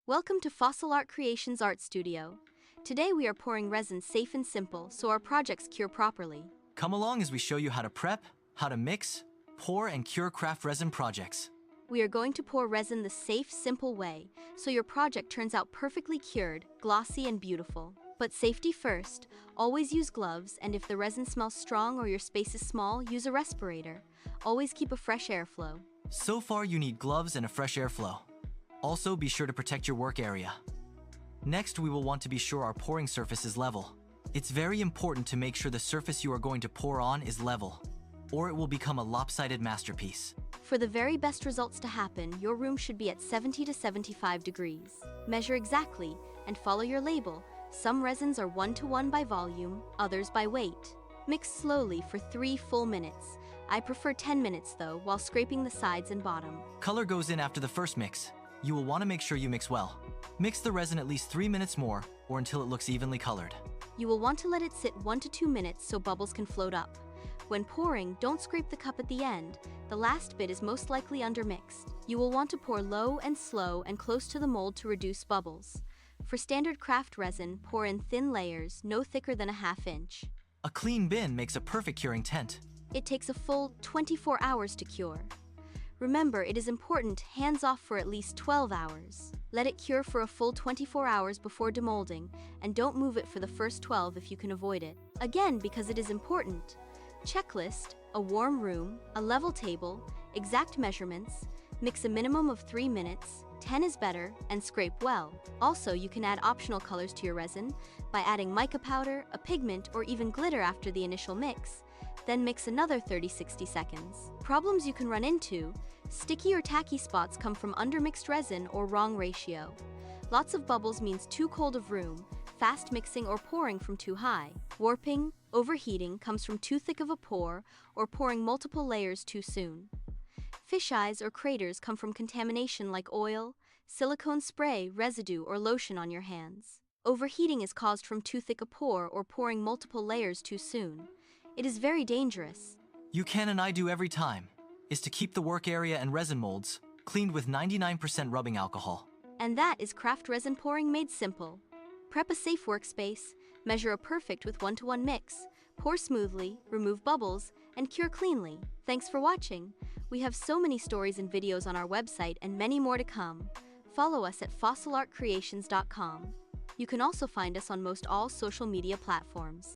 Welcome to Fossil Art Creations Art Studio. Today we are pouring resin safe and simple so our projects cure properly. Come along as we show you how to prep, how to mix, pour, and cure craft resin projects. We are going to pour resin the safe, simple way so your project turns out perfectly cured, glossy, and beautiful. But safety first, always use gloves, and if the resin smells strong or your space is small, use a respirator. Always keep a fresh airflow. So far you need gloves and a fresh airflow. Also, be sure to protect your work area. Next, we will want to be sure our pouring surface is level. It's very important to make sure the surface you are going to pour on is level, or it will become a lopsided masterpiece. For the very best results to happen, your room should be at 70 to 75 degrees. Measure exactly and follow your label. Some resins are 1:1 by volume, others by weight. Mix slowly for 3 full minutes. I prefer 10 minutes though, while scraping the sides and bottom. Color goes in after the first mix. You will want to make sure you mix well. Mix the resin at least 3 minutes more, or until it looks evenly colored. You will want to let it sit 1 to 2 minutes so bubbles can float up. When pouring, don't scrape the cup at the end. The last bit is most likely undermixed. You will want to pour low and slow and close to the mold to reduce bubbles. For standard craft resin, pour in thin layers, no thicker than a ½ inch. A clean bin makes a perfect curing tent. It takes a full 24 hours to cure. Remember, it is important hands off for at least 12 hours. Let it cure for a full 24 hours before demolding, and don't move it for the first 12 if you can avoid it. Again, because it is important. Checklist: a warm room, a level table, exact measurements, mix a minimum of 3 minutes, 10 is better, and scrape well. Also, you can add optional colors to your resin by adding mica powder, a pigment, or even glitter after the initial mix. Then mix another 30-60 seconds. Problems you can run into: sticky or tacky spots come from undermixed resin or wrong ratio. Lots of bubbles means too cold of room, fast mixing or pouring from too high. Warping, overheating comes from too thick of a pour or pouring multiple layers too soon. Fish eyes or craters come from contamination like oil, silicone spray, residue, or lotion on your hands. Overheating is caused from too thick a pour or pouring multiple layers too soon. It is very dangerous. You can and I do every time, is to keep the work area and resin molds cleaned with 99% rubbing alcohol. And that is craft resin pouring made simple. Prep a safe workspace, measure a perfect with 1:1 mix, pour smoothly, remove bubbles, and cure cleanly. Thanks for watching. We have so many stories and videos on our website and many more to come. Follow us at fossilartcreations.com. You can also find us on most all social media platforms.